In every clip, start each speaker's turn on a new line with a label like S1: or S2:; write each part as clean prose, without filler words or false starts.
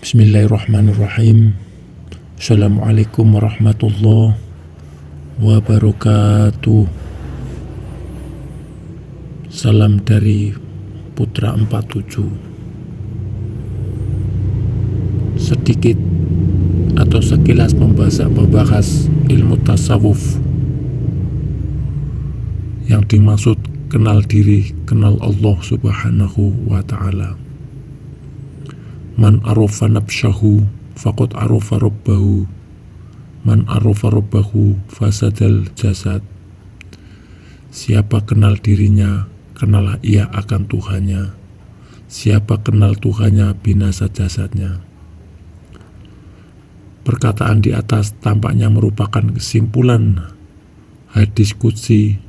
S1: Bismillahirrahmanirrahim. Assalamualaikum warahmatullahi wabarakatuh. Salam dari Putra 47. Sedikit atau sekilas membahas ilmu tasawuf. Yang dimaksud kenal diri, kenal Allah subhanahu wa ta'ala. Man arofa nafsahu faqad arofa rabbahu. Man arofa rabbahu fasadal jasad. Siapa kenal dirinya, kenalah ia akan Tuhannya. Siapa kenal Tuhannya, binasa jasadnya. Perkataan di atas tampaknya merupakan kesimpulan hadis qudsi.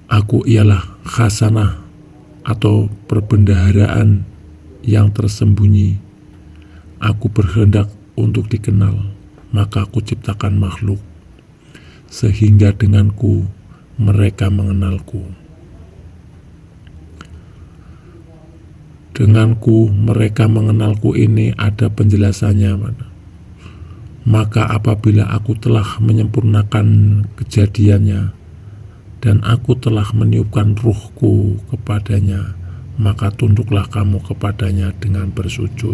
S1: Aku ialah khasanah atau perbendaharaan yang tersembunyi. Aku berkehendak untuk dikenal, maka aku ciptakan makhluk, sehingga denganku mereka mengenalku. Denganku mereka mengenalku ini ada penjelasannya. Maka apabila aku telah menyempurnakan kejadiannya dan aku telah meniupkan ruhku kepadanya, maka tunduklah kamu kepadanya dengan bersujud.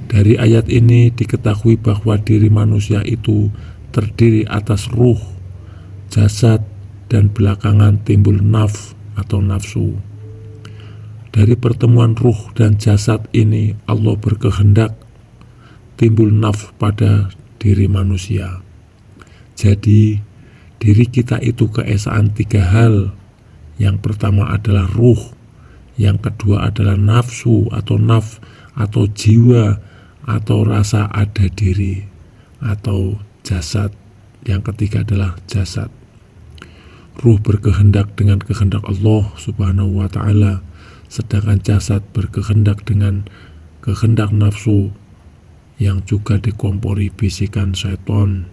S1: Dari ayat ini diketahui bahwa diri manusia itu terdiri atas ruh, jasad, dan belakangan timbul atau nafsu. Dari pertemuan ruh dan jasad ini Allah berkehendak timbul pada diri manusia. Jadi diri kita itu keesaan tiga hal. Yang pertama adalah ruh, yang kedua adalah nafsu atau jiwa atau rasa ada diri atau jasad. Yang ketiga adalah jasad. Ruh berkehendak dengan kehendak Allah subhanahu wa ta'ala, sedangkan jasad berkehendak dengan kehendak nafsu yang juga dikompori bisikan syaitan.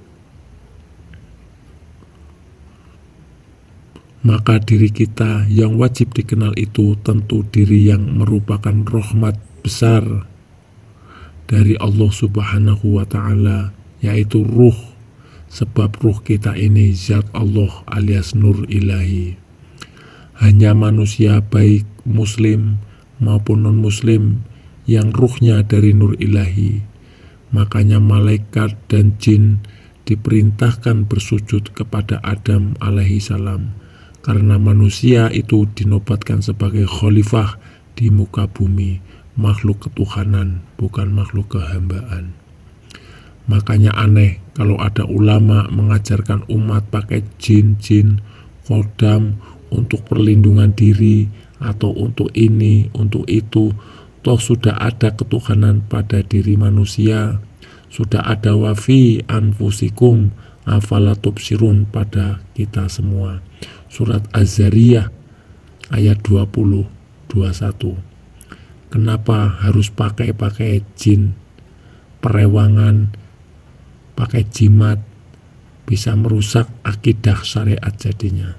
S1: Maka diri kita yang wajib dikenal itu tentu diri yang merupakan rahmat besar dari Allah subhanahu wa ta'ala, yaitu ruh. Sebab ruh kita ini zat Allah alias nur ilahi. Hanya manusia baik muslim maupun non muslim yang ruhnya dari nur ilahi. Makanya malaikat dan jin diperintahkan bersujud kepada Adam alaihi salam, karena manusia itu dinobatkan sebagai khalifah di muka bumi, makhluk ketuhanan, bukan makhluk kehambaan. Makanya aneh kalau ada ulama mengajarkan umat pakai jin, kodam untuk perlindungan diri, atau untuk ini, untuk itu. Toh sudah ada ketuhanan pada diri manusia, sudah ada wafi anfusikum afala tubsirun pada kita semua. Surat Az-Zariyah ayat 20-21. Kenapa harus pakai jin, perewangan, pakai jimat? Bisa merusak akidah syariat jadinya.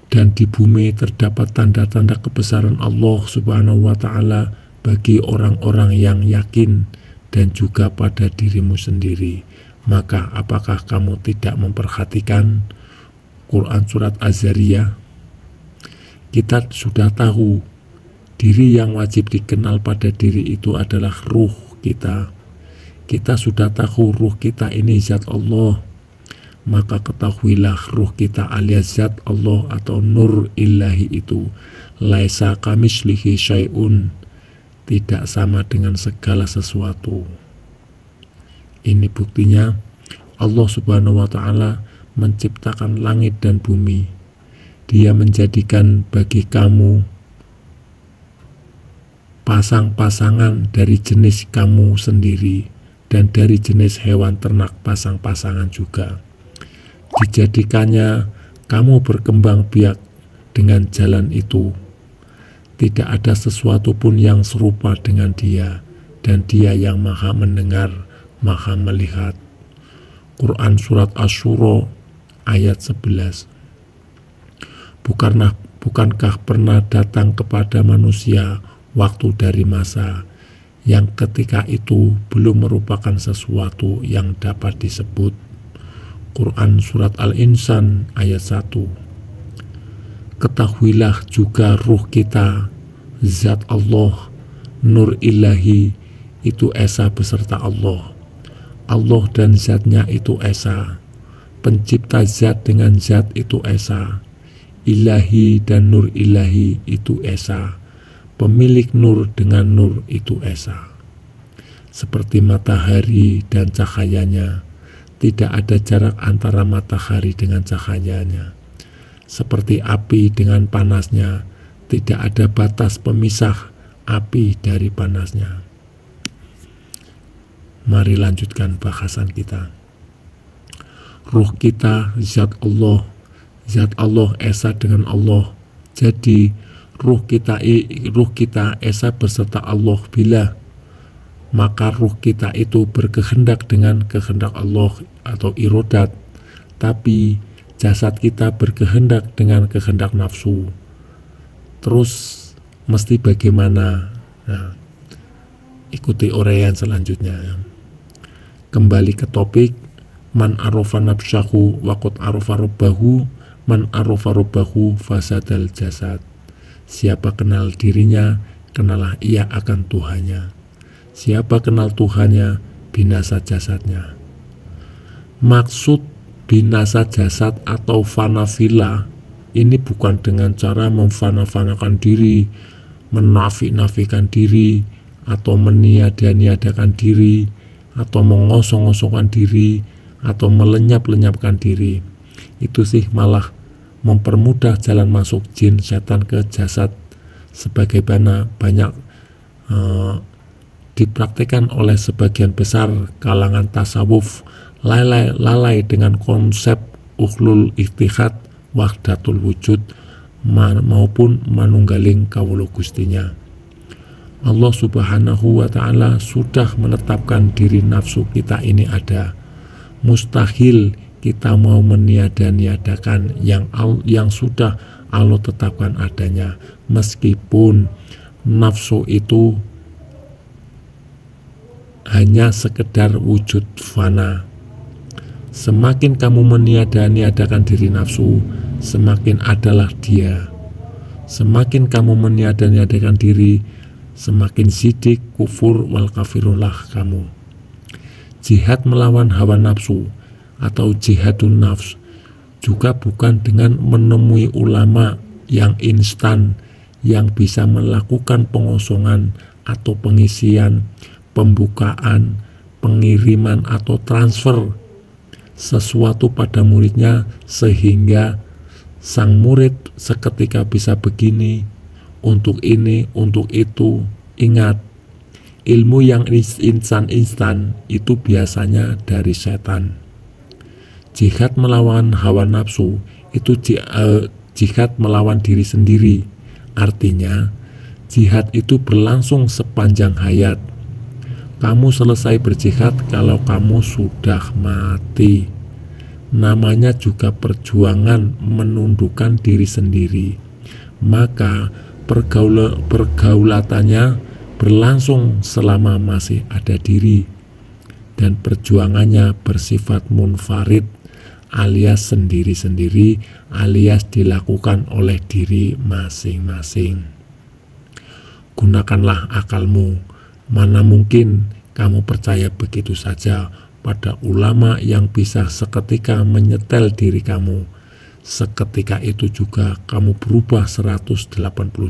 S1: Dan di bumi terdapat tanda-tanda kebesaran Allah subhanahu wa ta'ala bagi orang-orang yang yakin dan juga pada dirimu sendiri. Maka apakah kamu tidak memperhatikan Quran surat Az-Zariyah? Kita sudah tahu diri yang wajib dikenal pada diri itu adalah ruh kita. Kita sudah tahu ruh kita ini zat Allah. Maka ketahuilah ruh kita alias zat Allah atau nur ilahi itu laisa kamislihi syai'un, tidak sama dengan segala sesuatu. Ini buktinya Allah subhanahu wa ta'ala menciptakan langit dan bumi. Dia menjadikan bagi kamu pasang-pasangan dari jenis kamu sendiri dan dari jenis hewan ternak pasang-pasangan juga. Dijadikannya kamu berkembang biak dengan jalan itu. Tidak ada sesuatu pun yang serupa dengan dia, dan dia yang maha mendengar, maha melihat. Quran surat Asy-Syura ayat 11. bukankah pernah datang kepada manusia waktu dari masa yang ketika itu belum merupakan sesuatu yang dapat disebut. Quran Surat Al-Insan ayat 1. Ketahuilah juga ruh kita, zat Allah, nur ilahi, itu esa beserta Allah. Allah dan zatnya itu esa. Pencipta zat dengan zat itu esa. Ilahi dan nur ilahi itu esa. Pemilik nur dengan nur itu esa. Seperti matahari dan cahayanya, tidak ada jarak antara matahari dengan cahayanya. Seperti api dengan panasnya, tidak ada batas pemisah api dari panasnya. Mari lanjutkan bahasan kita. Ruh kita zat Allah esa dengan Allah. Jadi ruh kita esa beserta Allah bila maka ruh kita itu berkehendak dengan kehendak Allah atau irodat, tapi jasad kita berkehendak dengan kehendak nafsu. Terus mesti bagaimana? Nah, ikuti uraian selanjutnya. Kembali ke topik, man arofa nafsahu waqad arofa rabbahu, man arofa rabbahu fasadal jasad. Siapa kenal dirinya, kenalah ia akan Tuhannya. Siapa kenal Tuhannya, binasa jasadnya. Maksud binasa jasad atau fanafila ini bukan dengan cara memfana-fanakan diri, menafik-nafikan diri, atau meniada-niadakan diri, atau mengosong-osongkan diri, atau melenyap-lenyapkan diri. Itu sih malah mempermudah jalan masuk jin setan ke jasad, sebagaimana banyak dipraktikkan oleh sebagian besar kalangan tasawuf, lalai dengan konsep ukhlul ittihad, wahdatul wujud, maupun manunggaling kawula Gustinya. Allah Subhanahu wa ta'ala sudah menetapkan diri nafsu kita ini ada. Mustahil kita mau meniada-niadakan yang sudah Allah tetapkan adanya, meskipun nafsu itu hanya sekedar wujud fana. Semakin kamu meniada-niadakan diri nafsu, semakin adalah dia. Semakin kamu meniada-niadakan diri, semakin sidik kufur wal kafirullah kamu. Jihad melawan hawa nafsu atau jihadun nafs juga bukan dengan menemui ulama yang instan, yang bisa melakukan pengosongan atau pengisian, pembukaan, pengiriman atau transfer sesuatu pada muridnya sehingga sang murid seketika bisa begini, untuk ini, untuk itu. Ingat, ilmu yang instan itu biasanya dari setan. Jihad melawan hawa nafsu itu jihad melawan diri sendiri. Artinya, jihad itu berlangsung sepanjang hayat. Kamu selesai berjihad kalau kamu sudah mati. Namanya juga perjuangan menundukkan diri sendiri. Maka pergaulatannya berlangsung selama masih ada diri, dan perjuangannya bersifat munfarid alias sendiri-sendiri, alias dilakukan oleh diri masing-masing. Gunakanlah akalmu. Mana mungkin kamu percaya begitu saja pada ulama yang bisa seketika menyetel diri kamu. Seketika itu juga kamu berubah 180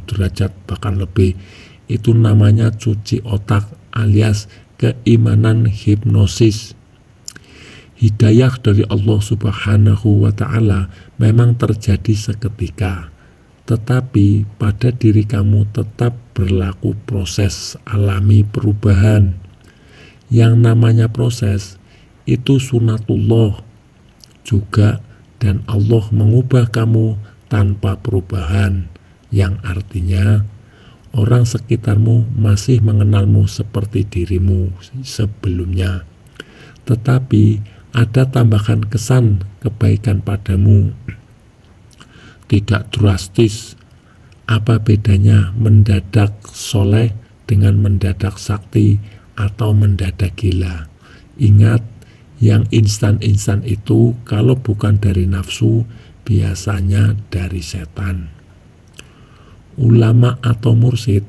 S1: derajat bahkan lebih. Itu namanya cuci otak alias keimanan hipnosis. Hidayah dari Allah Subhanahu wa ta'ala memang terjadi seketika, tetapi pada diri kamu tetap berlaku proses alami perubahan. Yang namanya proses itu sunatullah juga, dan Allah mengubah kamu tanpa perubahan, yang artinya orang sekitarmu masih mengenalmu seperti dirimu sebelumnya, tetapi ada tambahan kesan kebaikan padamu. Tidak drastis Apa bedanya mendadak soleh dengan mendadak sakti atau mendadak gila? Ingat, yang instan-instan itu kalau bukan dari nafsu, biasanya dari setan. Ulama atau mursyid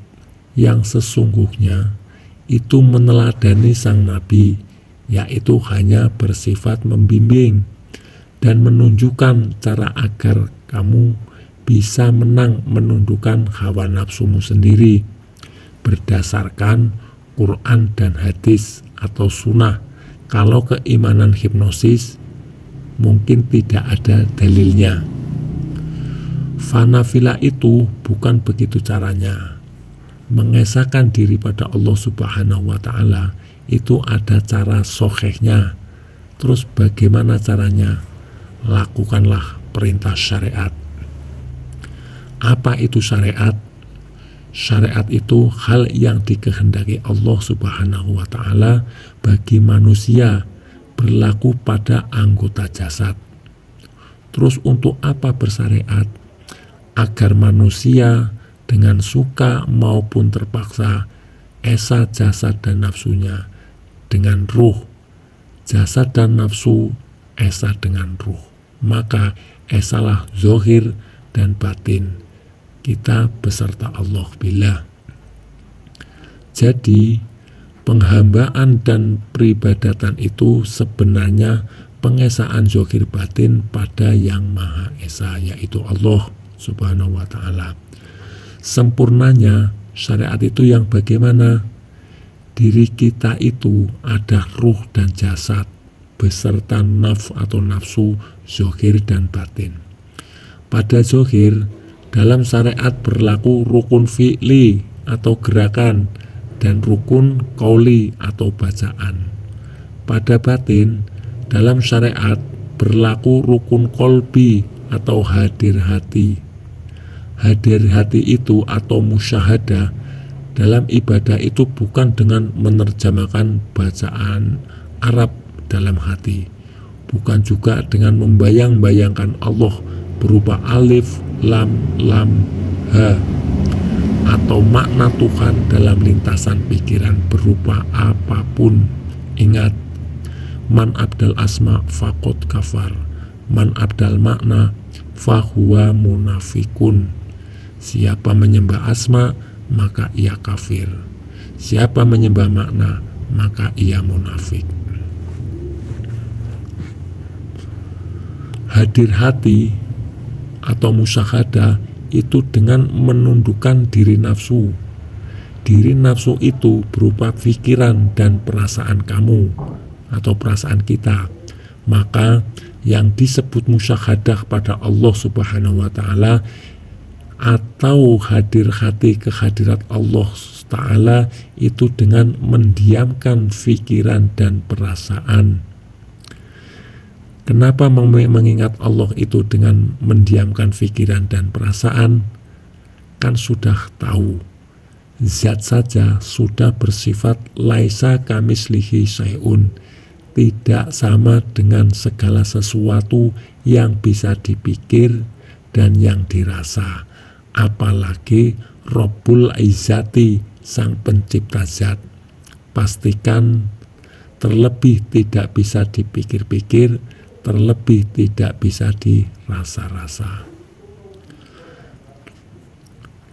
S1: yang sesungguhnya itu meneladani sang nabi, yaitu hanya bersifat membimbing dan menunjukkan cara agar kamu bisa menang menundukkan hawa nafsumu sendiri berdasarkan Quran dan hadis atau sunnah. Kalau keimanan hipnosis mungkin tidak ada dalilnya. Fanafila itu bukan begitu caranya. Mengesahkan diri pada Allah Subhanahu wa Ta'ala itu ada cara sohehnya. Terus bagaimana caranya? Lakukanlah perintah syariat. Apa itu syariat? Syariat itu hal yang dikehendaki Allah Subhanahu wa Ta'ala bagi manusia, berlaku pada anggota jasad. Terus untuk apa bersyariat? Agar manusia dengan suka maupun terpaksa esa jasad dan nafsunya dengan ruh, jasad dan nafsu esa dengan ruh. Maka esalah zohir dan batin kita beserta Allah billah. Jadi penghambaan dan peribadatan itu sebenarnya pengesaan zohir batin pada yang Maha Esa, yaitu Allah Subhanahu wa Ta'ala. Sempurnanya syariat itu yang bagaimana? Diri kita itu ada ruh dan jasad beserta nafs atau nafsu, zohir dan batin. Pada zohir, dalam syariat berlaku rukun fi'li atau gerakan dan rukun qauli atau bacaan. Pada batin, dalam syariat berlaku rukun qalbi atau hadir hati. Hadir hati itu atau musyahadah dalam ibadah itu bukan dengan menerjemahkan bacaan Arab dalam hati, bukan juga dengan membayang-bayangkan Allah berupa alif, lam, ha, atau makna Tuhan dalam lintasan pikiran berupa apapun. Ingat, man abdal asma faqad kafar, man abdal makna fahuwa munafikun. Siapa menyembah asma, maka ia kafir. Siapa menyembah makna, maka ia munafik. Hadir hati atau musyahadah itu dengan menundukkan diri nafsu. Diri nafsu itu berupa pikiran dan perasaan kamu atau perasaan kita. Maka yang disebut musyahadah pada Allah Subhanahu wa Ta'ala atau hadir hati kehadirat Allah Ta'ala itu dengan mendiamkan pikiran dan perasaan. Kenapa mengingat Allah itu dengan mendiamkan pikiran dan perasaan? Kan sudah tahu, zat saja sudah bersifat laisa kamislihi syai'un, tidak sama dengan segala sesuatu yang bisa dipikir dan yang dirasa. Apalagi Rabbul Izzati, sang pencipta zat. Pastikan terlebih tidak bisa dipikir-pikir, terlebih tidak bisa dirasa-rasa.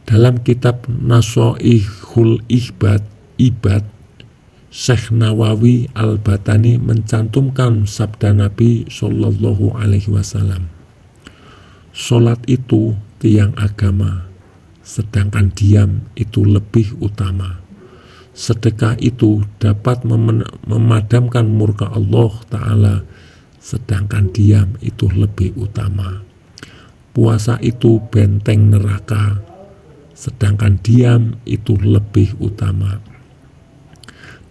S1: Dalam kitab Nasoihul Ibad, Syekh Nawawi Al-Batani mencantumkan sabda Nabi Shallallahu Alaihi Wasallam. Sholat itu tiang agama, sedangkan diam itu lebih utama. Sedekah itu dapat memadamkan murka Allah Ta'ala, sedangkan diam itu lebih utama. Puasa itu benteng neraka, sedangkan diam itu lebih utama.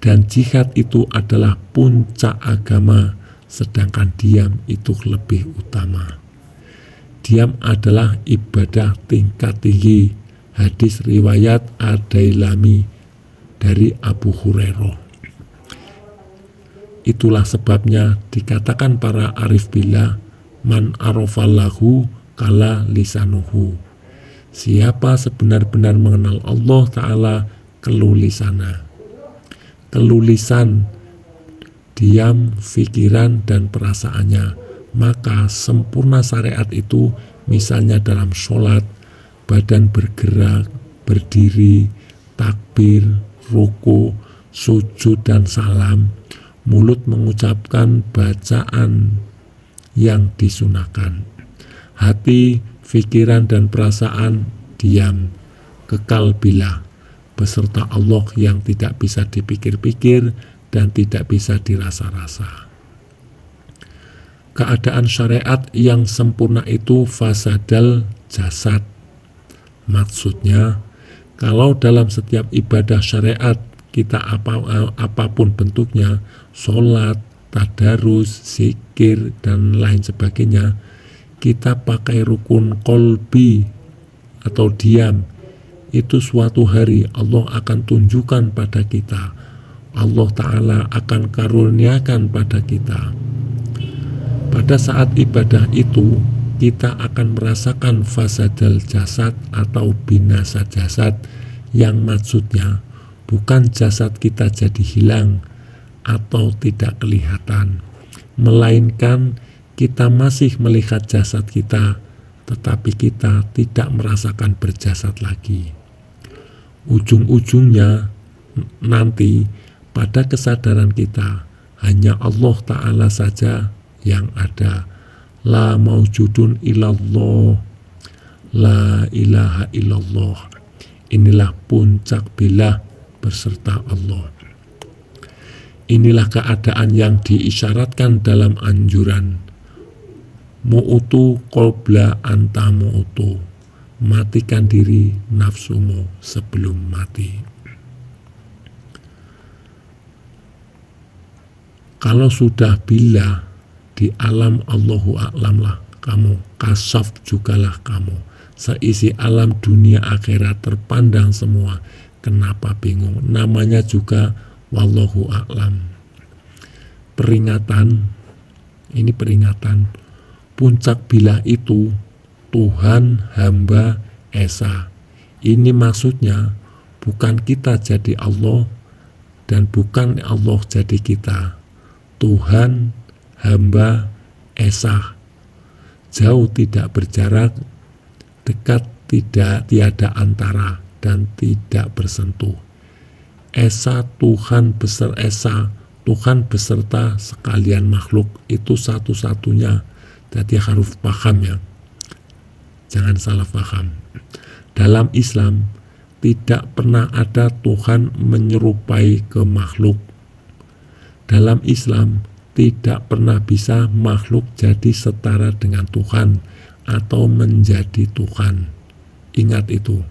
S1: Dan jihad itu adalah puncak agama, sedangkan diam itu lebih utama. Diam adalah ibadah tingkat tinggi. Hadis riwayat Ad-Dailami dari Abu Hurairah. Itulah sebabnya dikatakan para arif billah, man arafallahu kala lisanuhu. Siapa sebenar-benar mengenal Allah Ta'ala kelulisana. Kelulisan, diam, pikiran, dan perasaannya. Maka sempurna syariat itu misalnya dalam sholat, badan bergerak, berdiri, takbir, ruku, sujud, dan salam. Mulut mengucapkan bacaan yang disunahkan. Hati, pikiran, dan perasaan diam, kekal bila, beserta Allah yang tidak bisa dipikir-pikir dan tidak bisa dirasa-rasa. Keadaan syariat yang sempurna itu fasadal jasad. Maksudnya, kalau dalam setiap ibadah syariat kita apapun bentuknya, sholat, tadarus, zikir, dan lain sebagainya, kita pakai rukun kolbi atau diam, itu suatu hari Allah akan tunjukkan pada kita, Allah Ta'ala akan karuniakan pada kita. Pada saat ibadah itu, kita akan merasakan fasadal jasad atau binasa jasad, yang maksudnya bukan jasad kita jadi hilang atau tidak kelihatan, melainkan kita masih melihat jasad kita, tetapi kita tidak merasakan berjasad lagi. Ujung-ujungnya nanti pada kesadaran kita hanya Allah Ta'ala saja yang ada. La maujudun illallah, la ilaha illallah. Inilah puncak bila berserta Allah. Inilah keadaan yang diisyaratkan dalam anjuran mu'utu qobla anta mu'utu, matikan diri nafsumu sebelum mati. Kalau sudah bila di alam Allahu a'lam lah kamu, kasaf jugalah kamu, seisi alam dunia akhirat terpandang semua, kenapa bingung? Namanya juga wallahu a'lam. Peringatan, ini peringatan. Puncak bila itu Tuhan hamba esa. Ini maksudnya bukan kita jadi Allah dan bukan Allah jadi kita. Tuhan hamba esa, jauh tidak berjarak, dekat tidak tiada antara, dan tidak bersentuh. Esa Tuhan beserta esa, Tuhan beserta sekalian makhluk, itu satu-satunya. Jadi harus paham ya, jangan salah paham. Dalam Islam tidak pernah ada Tuhan menyerupai ke makhluk. Dalam Islam tidak pernah bisa makhluk jadi setara dengan Tuhan atau menjadi Tuhan. Ingat itu.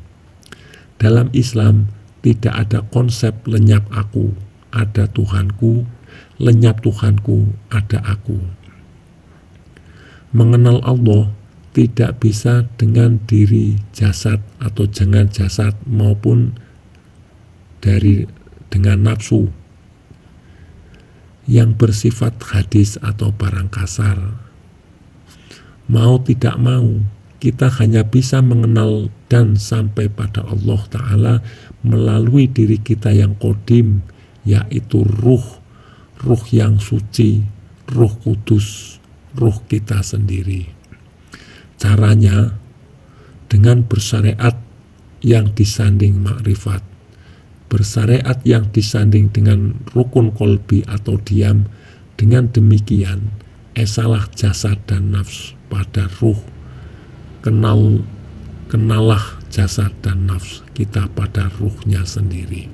S1: Dalam Islam tidak ada konsep lenyap aku, ada Tuhanku, lenyap Tuhanku, ada aku. Mengenal Allah tidak bisa dengan diri jasad atau dengan jasad maupun dengan nafsu yang bersifat hadis atau barang kasar. Mau tidak mau, kita hanya bisa mengenal dan sampai pada Allah Ta'ala melalui diri kita yang kodim, yaitu ruh yang suci, ruh kudus, ruh kita sendiri. Caranya dengan bersyariat yang disanding makrifat, bersyariat yang disanding dengan rukun kolbi atau diam. Dengan demikian esalah jasad dan nafs pada ruh, kenalah jasad dan nafs kita pada ruhnya sendiri.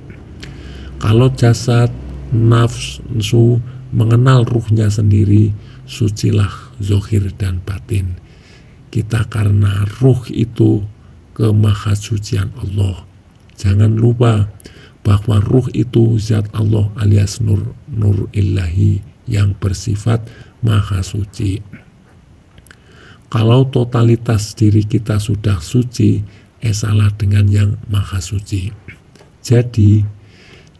S1: Kalau jasad nafsu mengenal ruhnya sendiri, sucilah zohir dan batin kita, karena ruh itu kemahasucian Allah. Jangan lupa bahwa ruh itu zat Allah alias nur ilahi yang bersifat maha suci. Kalau totalitas diri kita sudah suci, esalah dengan yang maha suci. Jadi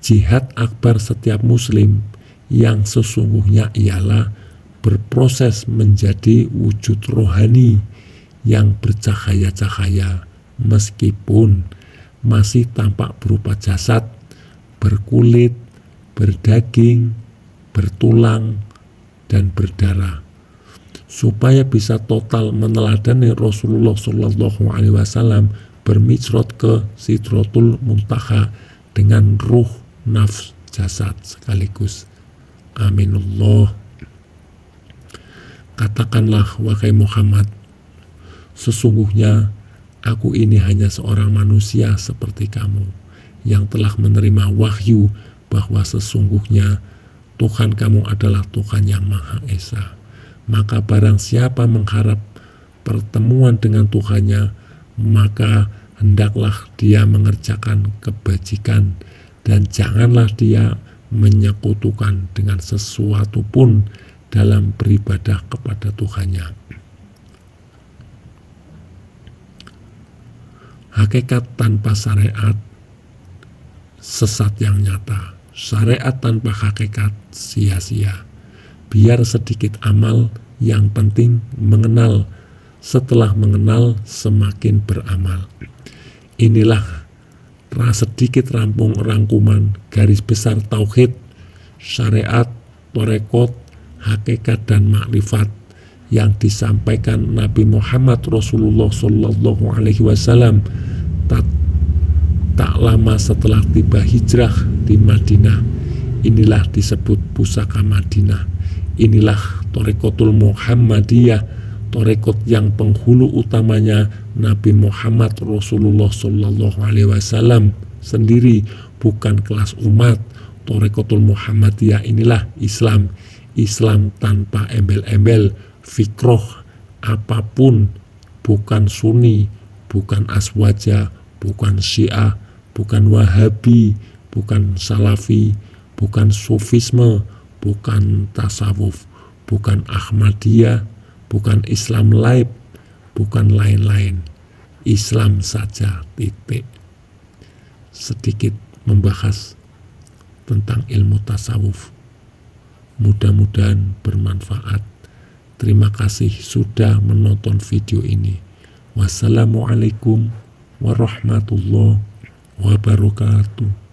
S1: jihad akbar setiap muslim yang sesungguhnya ialah berproses menjadi wujud rohani yang bercahaya-cahaya, meskipun masih tampak berupa jasad, berkulit, berdaging, bertulang, dan berdarah. Supaya bisa total meneladani Rasulullah Shallallahu Alaihi Wasallam bermicrot ke Sidratul Muntaha dengan ruh, nafs, jasad sekaligus. Aminullah. Katakanlah wahai Muhammad, sesungguhnya aku ini hanya seorang manusia seperti kamu yang telah menerima wahyu bahwa sesungguhnya Tuhan kamu adalah Tuhan yang Maha Esa. Maka barang siapa mengharap pertemuan dengan Tuhannya, maka hendaklah dia mengerjakan kebajikan dan janganlah dia menyekutukan dengan sesuatu pun dalam beribadah kepada Tuhannya. Hakikat tanpa syariat, sesat yang nyata. Syariat tanpa hakikat, sia-sia. Biar sedikit amal, yang penting mengenal. Setelah mengenal, semakin beramal. Inilah sedikit rangkuman garis besar tauhid, syariat, torekot, hakikat, dan makrifat yang disampaikan Nabi Muhammad Rasulullah Shallallahu Alaihi Wasallam tak lama setelah tiba hijrah di Madinah. Inilah disebut pusaka Madinah. Inilah Torekotul Muhammadiyah, torekot yang penghulu utamanya Nabi Muhammad Rasulullah Shallallahu Alaihi Wasallam sendiri, bukan kelas umat. Torekotul Muhammadiyah inilah Islam, Islam tanpa embel-embel, fikroh apapun, bukan Sunni, bukan Aswaja, bukan Syiah, bukan Wahabi, bukan Salafi, bukan Sufisme, bukan tasawuf, bukan Ahmadiyah, bukan Islam laib, bukan lain-lain. Islam saja, titik. Sedikit membahas tentang ilmu tasawuf. Mudah-mudahan bermanfaat. Terima kasih sudah menonton video ini. Wassalamualaikum warahmatullahi wabarakatuh.